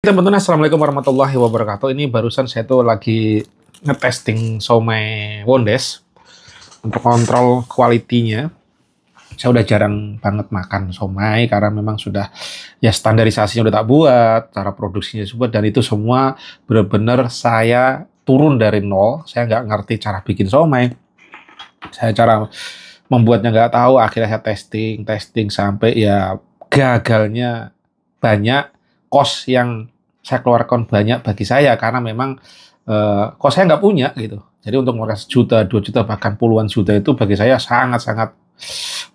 Teman-teman, assalamualaikum warahmatullahi wabarakatuh. Ini barusan saya tuh lagi ngetesting somai Wondes untuk kontrol kualitinya. Saya udah jarang banget makan somai karena memang sudah ya standarisasinya udah tak buat, cara produksinya juga, dan itu semua benar-benar saya turun dari nol. Saya nggak ngerti cara bikin somai. Saya cara membuatnya nggak tahu. Akhirnya saya testing sampai ya gagalnya banyak. Kos yang saya keluarkan banyak bagi saya karena memang kos saya nggak punya gitu. Jadi untuk mengeluarkan 1 juta, 2 juta, bahkan puluhan juta itu bagi saya sangat-sangat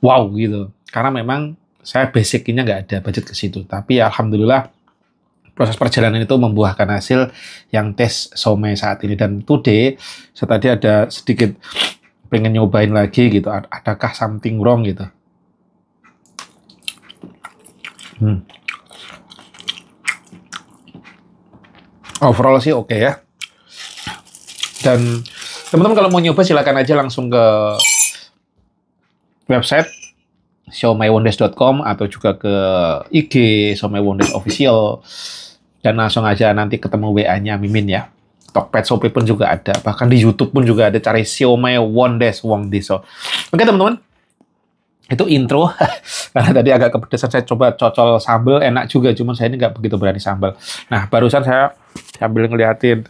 wow gitu. Karena memang saya basicnya nggak ada budget ke situ. Tapi alhamdulillah proses perjalanan itu membuahkan hasil yang tes somai saat ini. Dan today saya tadi ada sedikit pengen nyobain lagi gitu. Adakah something wrong gitu. Overall sih oke ya. Dan teman-teman kalau mau nyoba silakan aja langsung ke website siomaiwondes.com atau juga ke IG Siomay Wondes Official, dan langsung aja nanti ketemu WA-nya Mimin ya. Tokped, Shopee pun juga ada. Bahkan di YouTube pun juga ada, cari Siomay Wondes Wong Deso. Oke teman-teman. Itu intro, karena tadi agak kepedesan, saya coba cocol sambal, enak juga, cuman saya ini nggak begitu berani sambal. Nah, barusan saya sambil ngeliatin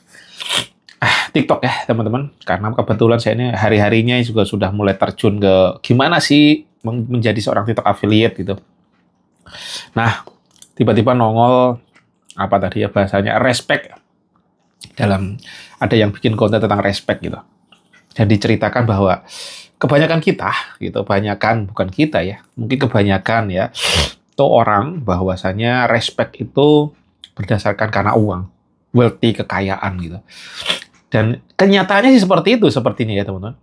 TikTok ya, teman-teman, karena kebetulan saya ini hari-harinya juga sudah mulai terjun ke gimana sih menjadi seorang TikTok affiliate gitu. Nah, tiba-tiba nongol, apa tadi ya bahasanya, respect, dalam ada yang bikin konten tentang respect gitu. Dan diceritakan bahwa kebanyakan kita, gitu, bukan kita ya, mungkin kebanyakan ya, itu orang bahwasanya respect itu berdasarkan karena uang, wealthy, kekayaan gitu. Dan kenyataannya sih seperti itu, sepertinya ya teman-teman.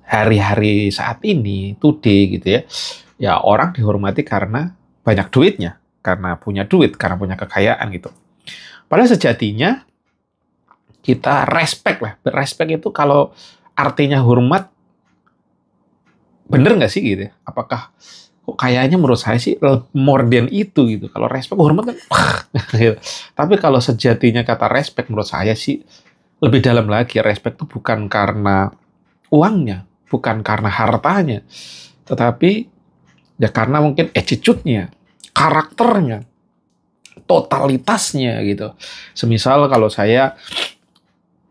Hari-hari saat ini, today gitu ya, ya orang dihormati karena banyak duitnya, karena punya duit, karena punya kekayaan gitu. Padahal sejatinya kita respect lah, respect itu kalau artinya hormat, bener nggak sih gitu? Apakah kok kayaknya menurut saya sih more than itu gitu. Kalau respect, hormat kan gitu. Tapi kalau sejatinya kata respect menurut saya sih lebih dalam lagi. Respect itu bukan karena uangnya, bukan karena hartanya, tetapi ya karena mungkin attitude-nya, karakternya, totalitasnya gitu. Semisal kalau saya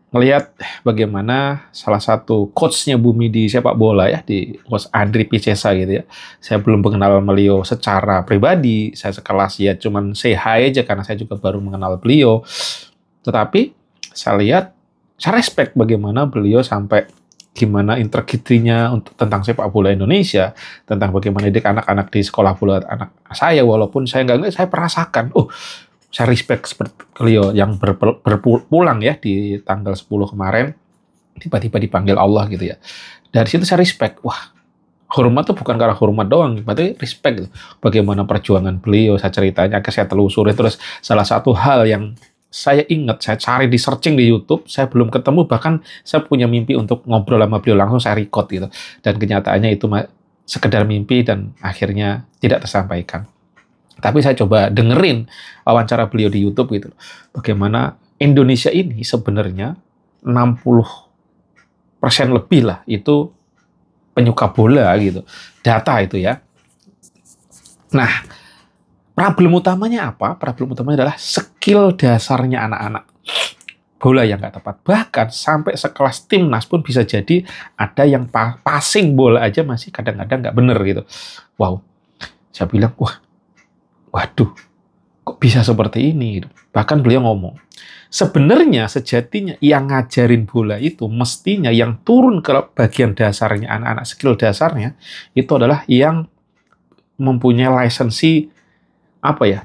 melihat bagaimana salah satu coach-nya Bumi di sepak bola ya, di coach Andri Picesa gitu ya. Saya belum mengenal beliau secara pribadi, saya sekelas ya cuman say hi aja karena saya juga baru mengenal beliau. Tetapi saya lihat, saya respect bagaimana beliau sampai gimana integritinya untuk tentang sepak bola Indonesia, tentang bagaimana didik anak-anak di sekolah bola anak saya, walaupun saya nggak, saya merasakan, saya respect seperti beliau yang berpulang ya di tanggal 10 kemarin, tiba-tiba dipanggil Allah gitu ya. Dari situ saya respect. Wah, hormat tuh bukan karena hormat doang, berarti respect gitu. Bagaimana perjuangan beliau, saya ceritanya, saya telusuri. Terus salah satu hal yang saya ingat, saya cari di searching di YouTube, saya belum ketemu, bahkan saya punya mimpi untuk ngobrol sama beliau langsung, saya record gitu. Dan kenyataannya itu sekedar mimpi dan akhirnya tidak tersampaikan. Tapi saya coba dengerin wawancara beliau di YouTube gitu. Bagaimana Indonesia ini sebenarnya 60% lebih lah itu penyuka bola gitu. Data itu ya. Nah, problem utamanya apa? Problem utamanya adalah skill dasarnya anak-anak. Bola yang nggak tepat. Bahkan sampai sekelas timnas pun bisa jadi ada yang passing bola aja masih kadang-kadang nggak bener gitu. Wow. Saya bilang, waduh, kok bisa seperti ini? Bahkan beliau ngomong, sebenarnya sejatinya yang ngajarin bola itu mestinya yang turun ke bagian dasarnya anak-anak, skill dasarnya itu adalah yang mempunyai lisensi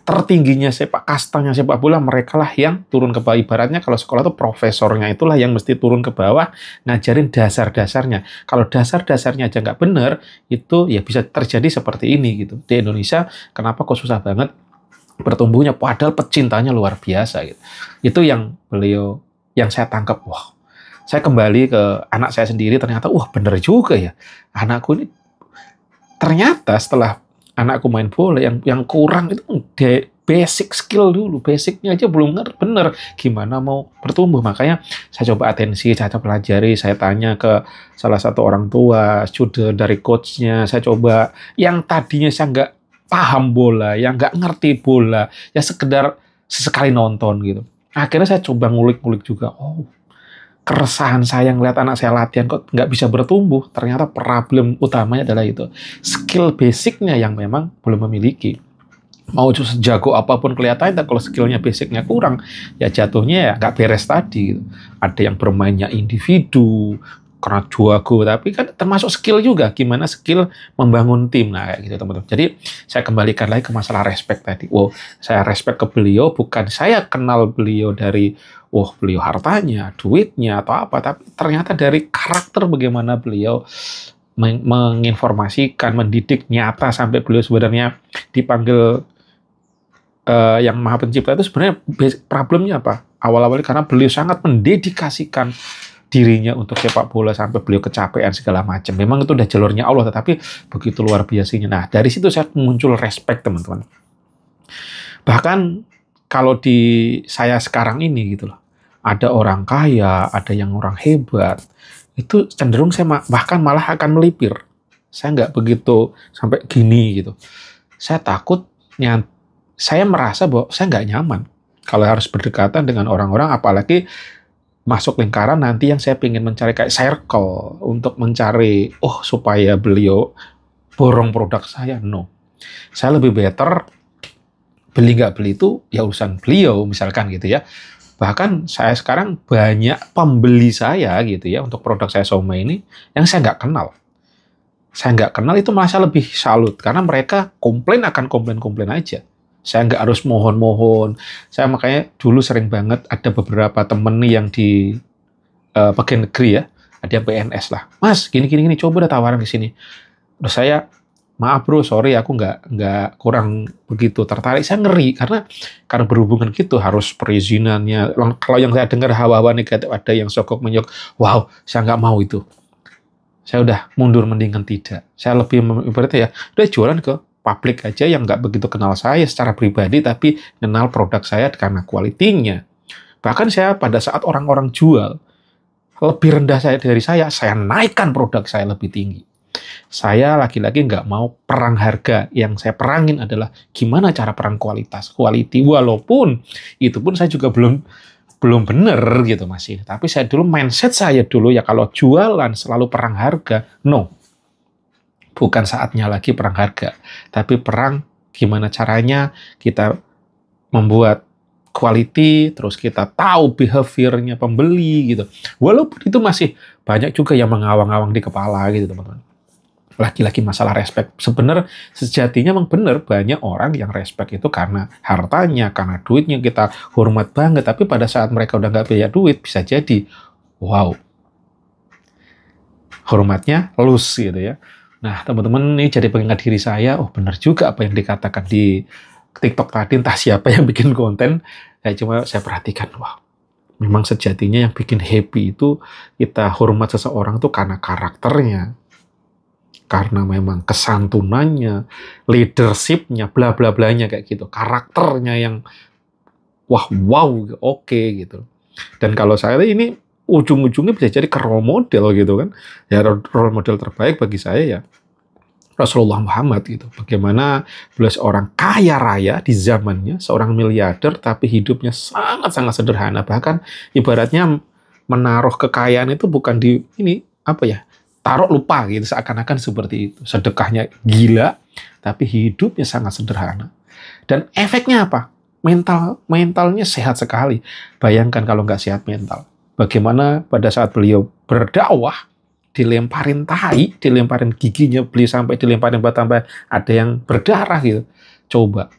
tertingginya kastanya sepak bola, mereka lah yang turun ke bawah. Ibaratnya kalau sekolah itu profesornya itulah yang mesti turun ke bawah ngajarin dasar-dasarnya. Kalau dasar-dasarnya aja nggak bener, itu ya bisa terjadi seperti ini gitu. Di Indonesia kenapa kok susah banget bertumbuhnya, padahal pecintanya luar biasa gitu. Itu yang saya tangkap. Wah, saya kembali ke anak saya sendiri, ternyata bener juga ya, anakku ini ternyata setelah anakku main bola yang kurang itu basic skill dulu, basicnya aja belum bener, gimana mau bertumbuh. Makanya saya coba atensi, saya coba pelajari, saya tanya ke salah satu orang tua, student dari coachnya, saya coba yang tadinya saya nggak paham bola, yang nggak ngerti bola, ya sekedar sesekali nonton gitu. Akhirnya saya coba ngulik-ngulik juga, oh keresahan saya ngeliat anak saya latihan kok nggak bisa bertumbuh, ternyata problem utamanya adalah itu, skill basicnya yang memang belum memiliki. Mau sejago apapun kelihatannya, kalau skillnya basicnya kurang, ya jatuhnya ya nggak beres tadi gitu. Ada yang bermainnya individu karena jago, tapi kan termasuk skill juga, gimana skill membangun tim, nah kayak gitu teman-teman. Jadi saya kembalikan lagi ke masalah respect tadi. Wow, saya respect ke beliau, bukan saya kenal beliau dari beliau hartanya, duitnya atau apa, tapi ternyata dari karakter bagaimana beliau menginformasikan, mendidik nyata sampai beliau sebenarnya dipanggil yang Maha Pencipta itu sebenarnya problemnya apa? Awal-awalnya karena beliau sangat mendedikasikan dirinya untuk sepak bola sampai beliau kecapean segala macam. Memang itu udah jalurnya Allah, tetapi begitu luar biasanya. Nah, dari situ saya muncul respect, teman-teman. Bahkan kalau di saya sekarang ini gitu loh, ada orang kaya, ada yang orang hebat, itu cenderung saya bahkan malah akan melipir. Saya nggak begitu sampai gini gitu. Saya takut, saya merasa bahwa saya nggak nyaman kalau harus berdekatan dengan orang-orang, apalagi masuk lingkaran nanti yang saya ingin mencari kayak circle untuk mencari, supaya beliau borong produk saya. No. Saya lebih better beli nggak beli itu ya urusan beliau, misalkan gitu ya. Bahkan saya sekarang banyak pembeli saya gitu ya untuk produk saya Xiaomi ini yang saya nggak kenal. Saya nggak kenal itu malah saya lebih salut karena mereka komplain akan komplain-komplain aja. Saya nggak harus mohon-mohon. Saya makanya dulu sering banget ada beberapa temen nih yang di pegawai negeri ya, ada yang PNS lah. Mas, gini, coba udah tawaran ke sini. Terus saya, maaf bro, sorry aku nggak kurang begitu tertarik. Saya ngeri karena berhubungan gitu harus perizinannya. Kalau yang saya dengar hawa-hawa negatif, ada yang sokok menyok, wow, saya nggak mau itu. Saya udah mundur, mendingan tidak. Saya lebih ibaratnya ya, udah jualan ke publik aja yang nggak begitu kenal saya secara pribadi, tapi kenal produk saya karena kualitinya. Bahkan saya pada saat orang-orang jual lebih rendah dari saya naikkan produk saya lebih tinggi. Saya lagi-lagi nggak mau perang harga. Yang saya perangin adalah gimana cara perang kualitas, quality. Walaupun itu pun saya juga belum bener gitu masih. Tapi saya dulu mindset saya dulu ya kalau jualan selalu perang harga. No. Bukan saatnya lagi perang harga, tapi perang gimana caranya kita membuat quality, terus kita tahu behaviornya pembeli gitu. Walaupun itu masih banyak juga yang mengawang-awang di kepala gitu teman-teman. Lagi-lagi masalah respect. Sebenarnya sejatinya memang benar banyak orang yang respect itu karena hartanya, karena duitnya, kita hormat banget. Tapi pada saat mereka udah nggak punya duit, bisa jadi wow, hormatnya loose gitu ya. Nah, teman-teman, ini jadi pengingat diri saya, benar juga apa yang dikatakan di TikTok tadi, entah siapa yang bikin konten, saya perhatikan, wah, memang sejatinya yang bikin happy itu kita hormat seseorang itu karena karakternya, karena memang kesantunannya, leadership-nya, bla bla blanya kayak gitu, karakternya yang wow, oke gitu. Dan kalau saya ini ujung-ujungnya bisa jadi ke role model gitu kan. Ya role model terbaik bagi saya ya Rasulullah Muhammad gitu. Bagaimana beliau seorang kaya raya di zamannya, seorang miliarder tapi hidupnya sangat-sangat sederhana. Bahkan ibaratnya menaruh kekayaan itu bukan di taruh lupa gitu, seakan-akan seperti itu. Sedekahnya gila tapi hidupnya sangat sederhana. Dan efeknya apa? Mentalnya sehat sekali. Bayangkan kalau nggak sehat mental. Bagaimana pada saat beliau berdakwah, dilemparin tahi, dilemparin giginya beliau sampai dilemparin sampai ada yang berdarah gitu. Coba,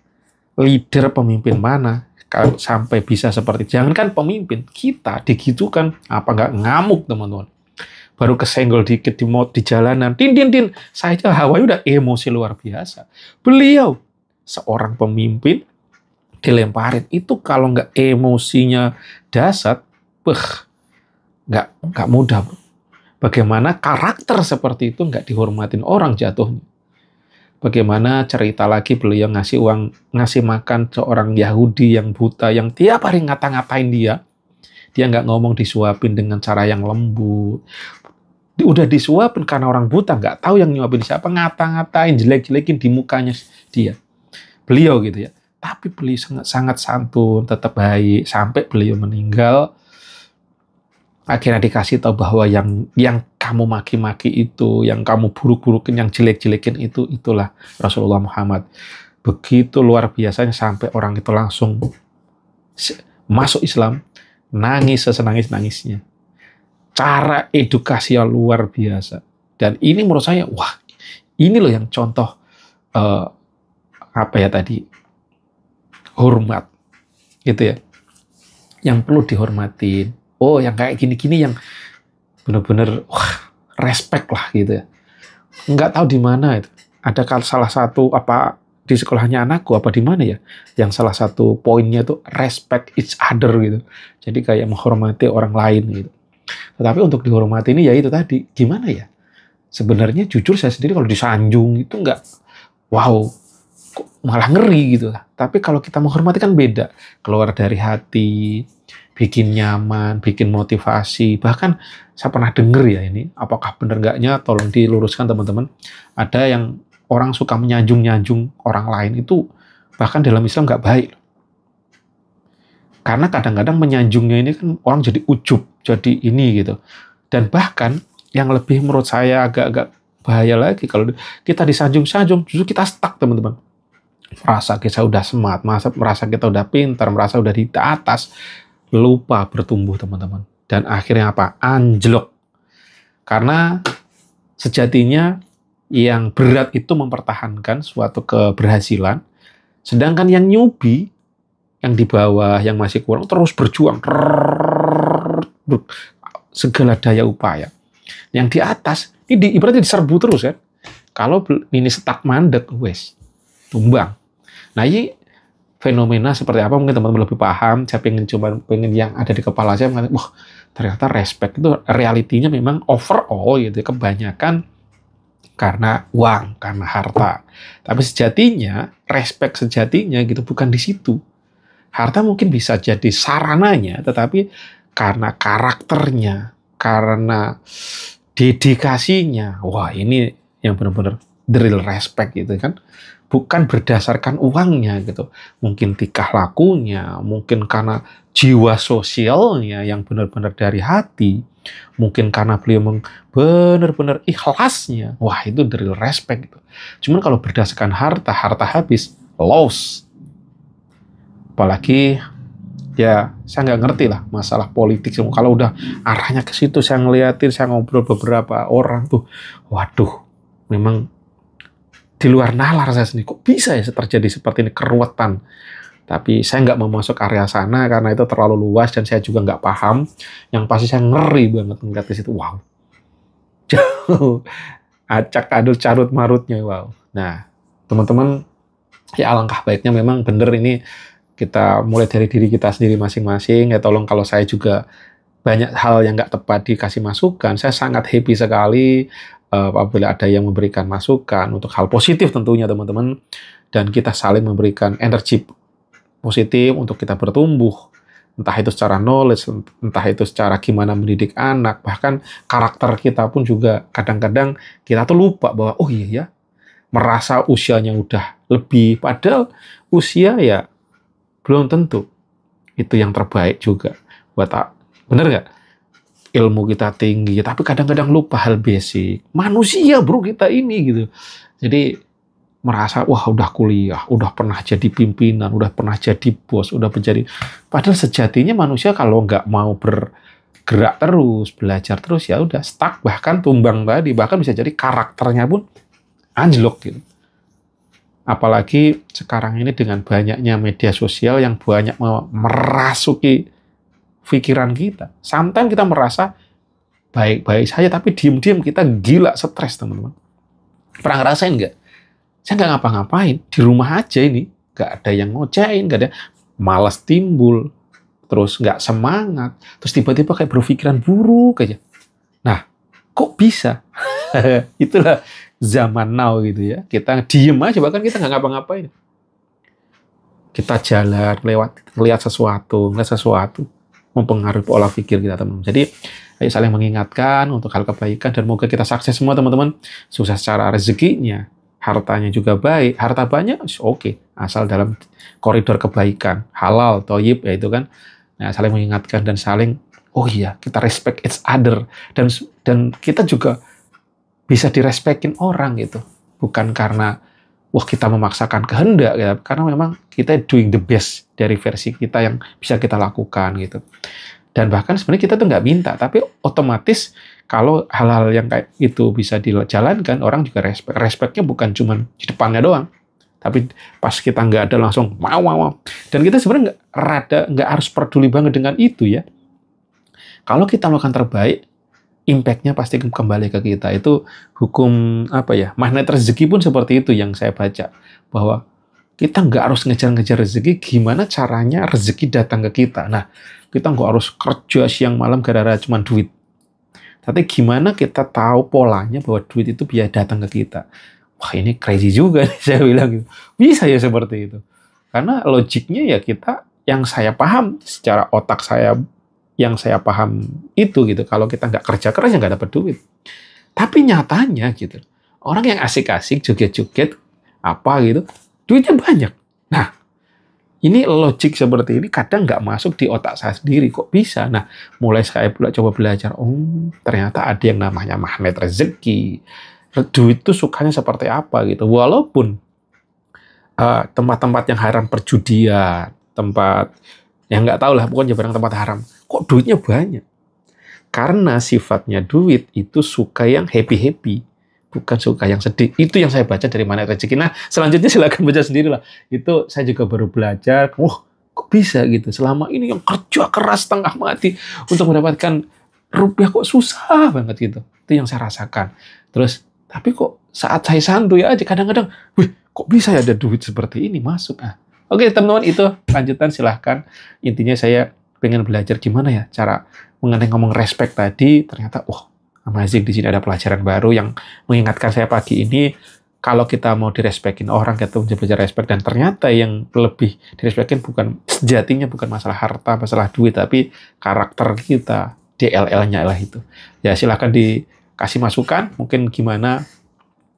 leader pemimpin mana kalau sampai bisa seperti itu? Jangankan pemimpin, kita digitukan, apa nggak ngamuk teman-teman? Baru kesenggol dikit di jalanan, tin, saya aja hawanya udah emosi luar biasa. Beliau, seorang pemimpin, dilemparin, itu kalau nggak emosinya dasar, nggak mudah. Bagaimana karakter seperti itu nggak dihormatin orang jatuhnya. Bagaimana cerita lagi beliau ngasih makan seorang Yahudi yang buta, yang tiap hari ngata-ngatain dia. Dia nggak ngomong, disuapin dengan cara yang lembut. Udah disuapin karena orang buta, nggak tahu yang nyuapin siapa, ngata-ngatain, jelek-jelekin di mukanya dia. Beliau gitu ya. Tapi beliau sangat santun, tetap baik, sampai beliau meninggal. Akhirnya dikasih tahu bahwa yang kamu maki-maki itu, yang kamu buruk-burukin, yang jelek-jelekin itu, itulah Rasulullah Muhammad. Begitu luar biasanya sampai orang itu langsung masuk Islam, nangis sesenangis-nangisnya. Cara edukasi yang luar biasa. Dan ini menurut saya, wah, ini loh yang contoh hormat, gitu ya, yang perlu dihormatin. Oh, yang kayak gini-gini yang benar-benar respect lah gitu ya. Nggak tahu di mana itu. Ada salah satu di sekolahnya anakku di mana ya, yang salah satu poinnya itu respect each other gitu. Jadi kayak menghormati orang lain gitu. Tetapi untuk dihormati ini ya itu tadi, gimana ya? Sebenarnya jujur saya sendiri kalau disanjung itu nggak, wow, kok malah ngeri gitu lah. Tapi kalau kita menghormati kan beda, keluar dari hati, bikin nyaman, bikin motivasi. Bahkan saya pernah denger ya ini, apakah benar nggaknya, tolong diluruskan teman-teman. Ada yang orang suka menyanjung-nyanjung orang lain itu, bahkan dalam Islam nggak baik. Karena kadang-kadang menyanjungnya ini kan orang jadi ujub, jadi ini gitu. Dan bahkan yang lebih menurut saya agak-agak bahaya lagi, kalau kita disanjung-sanjung, justru kita stuck teman-teman. Merasa kita udah smart, merasa kita udah pintar, merasa udah di atas, lupa bertumbuh teman-teman. Dan akhirnya apa? Anjlok. Karena sejatinya yang berat itu mempertahankan suatu keberhasilan, sedangkan yang newbie, yang di bawah, yang masih kurang, terus berjuang segala daya upaya. Yang di atas, ini ibaratnya diserbu terus kan. Kalau ini stuck mandek, wes tumbang. Nah ini fenomena seperti apa mungkin teman-teman lebih paham. Saya pengen yang ada di kepala saya, wah ternyata respect itu realitinya memang overall gitu, kebanyakan karena uang, karena harta. Tapi sejatinya respect sejatinya gitu bukan di situ. Harta mungkin bisa jadi sarananya, tetapi karena karakternya, karena dedikasinya, wah ini yang benar-benar the real respect gitu kan. Bukan berdasarkan uangnya gitu. Mungkin tingkah lakunya, mungkin karena jiwa sosialnya yang benar-benar dari hati, mungkin karena beliau benar-benar ikhlasnya. Wah, itu the real respect gitu. Cuman kalau berdasarkan harta habis, loss. Apalagi ya saya nggak ngerti lah masalah politik. Kalau udah arahnya ke situ, saya ngeliatin, saya ngobrol beberapa orang tuh, waduh, memang di luar nalar saya sendiri, kok bisa ya terjadi seperti ini, keruwetan. Tapi saya nggak mau masuk area sana karena itu terlalu luas dan saya juga nggak paham. Yang pasti saya ngeri banget ngeliat di situ, wow, jauh, acak adul carut marutnya, wow. Nah, teman-teman, ya alangkah baiknya memang bener ini kita mulai dari diri kita sendiri masing-masing. Ya tolong kalau saya juga banyak hal yang nggak tepat dikasih masukan, saya sangat happy sekali apabila ada yang memberikan masukan untuk hal positif tentunya teman-teman, dan kita saling memberikan energi positif untuk kita bertumbuh, entah itu secara knowledge, entah itu secara gimana mendidik anak, bahkan karakter kita pun juga kadang-kadang kita tuh lupa bahwa oh iya ya, merasa usianya udah lebih, padahal usia ya belum tentu itu yang terbaik juga buat bener nggak? Ilmu kita tinggi, tapi kadang-kadang lupa hal basic. Manusia bro kita ini gitu. Jadi merasa wah udah kuliah, udah pernah jadi pimpinan, udah pernah jadi bos, udah menjadi. Padahal sejatinya manusia kalau nggak mau bergerak terus, belajar terus ya udah stuck, bahkan tumbang tadi, bahkan bisa jadi karakternya pun anjlok gitu. Apalagi sekarang ini dengan banyaknya media sosial yang banyak merasuki pikiran kita. Sometimes kita merasa baik-baik saja, tapi diem-diem kita gila stres, teman-teman. Pernah ngerasain nggak? Saya nggak ngapa-ngapain, di rumah aja ini. Nggak ada yang ngocain, nggak ada, malas timbul, terus nggak semangat, terus tiba-tiba kayak berpikiran buruk aja. Nah, kok bisa? Itulah zaman now gitu ya. Kita diem aja, bahkan kita nggak ngapa-ngapain. Kita jalan, lihat sesuatu, mempengaruhi pola pikir kita, teman-teman. Jadi, ayo saling mengingatkan untuk hal kebaikan, dan moga kita sukses semua, teman-teman. Sukses secara rezekinya, hartanya juga baik, harta banyak, oke, asal dalam koridor kebaikan, halal, thayyib, ya itu kan. Nah, saling mengingatkan dan saling, oh iya, kita respect each other, dan kita juga bisa direspekin orang gitu, bukan karena wah kita memaksakan kehendak ya, karena memang kita doing the best dari versi kita yang bisa kita lakukan gitu. Dan bahkan sebenarnya kita tuh nggak minta, tapi otomatis kalau hal-hal yang kayak itu bisa dijalankan, orang juga respect. Respectnya bukan cuma di depannya doang, tapi pas kita nggak ada langsung mau. Dan kita sebenarnya nggak harus peduli banget dengan itu ya. Kalau kita melakukan terbaik, impact-nya pasti kembali ke kita. Itu hukum apa ya? Magnet rezeki pun seperti itu yang saya baca, bahwa kita nggak harus ngejar-ngejar rezeki, gimana caranya rezeki datang ke kita. Nah, kita nggak harus kerja siang malam gara-gara cuma duit. Tapi gimana kita tahu polanya bahwa duit itu biar datang ke kita. Wah, ini crazy juga nih, saya bilang gitu. Bisa ya seperti itu. Karena logiknya ya kita, yang saya paham secara otak saya, yang saya paham itu gitu, kalau kita nggak kerja keras ya nggak dapat duit. Tapi nyatanya gitu, orang yang asik-asik joget-joget apa gitu, duitnya banyak. Nah, ini logik seperti ini kadang nggak masuk di otak saya sendiri, kok bisa. Nah, mulai saya pula coba belajar, oh ternyata ada yang namanya magnet rezeki. Duit itu sukanya seperti apa gitu. Walaupun tempat-tempat yang haram perjudian, tempat yang nggak tahu lah, pokoknya barang tempat haram, kok duitnya banyak? Karena sifatnya duit itu suka yang happy-happy, bukan suka yang sedih. Itu yang saya baca dari Magnet Rezeki. Nah, selanjutnya silakan baca sendiri lah. Itu saya juga baru belajar, kok bisa gitu. Selama ini yang kerja keras setengah mati untuk mendapatkan rupiah kok susah banget gitu. Itu yang saya rasakan. Terus, tapi kok saat saya santuy aja, kadang-kadang, kok bisa ya ada duit seperti ini masuk? Oke, teman-teman, itu lanjutan silahkan. Intinya saya pengen belajar gimana ya cara mengenai ngomong respect tadi. Ternyata, amazing, di sini ada pelajaran baru yang mengingatkan saya pagi ini. Kalau kita mau direspekin orang, kita mesti belajar respect. Dan ternyata yang lebih direspekin bukan sejatinya, bukan masalah harta, masalah duit, tapi karakter kita, DLL-nya lah itu. Ya silahkan dikasih masukan, mungkin gimana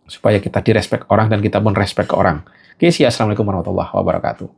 supaya kita direspek orang dan kita pun respect ke orang. Oke, assalamualaikum warahmatullahi wabarakatuh.